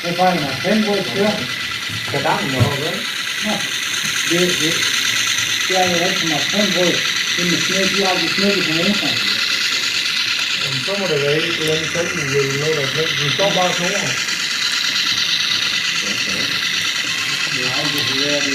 Cái vai là thêm vô chưa? Cái đá nhỏ đấy. Cái này là thêm vô. Cái này cái này không. Có một đề nghị lên sống người lâu là vì có 3 số không? Now this is where the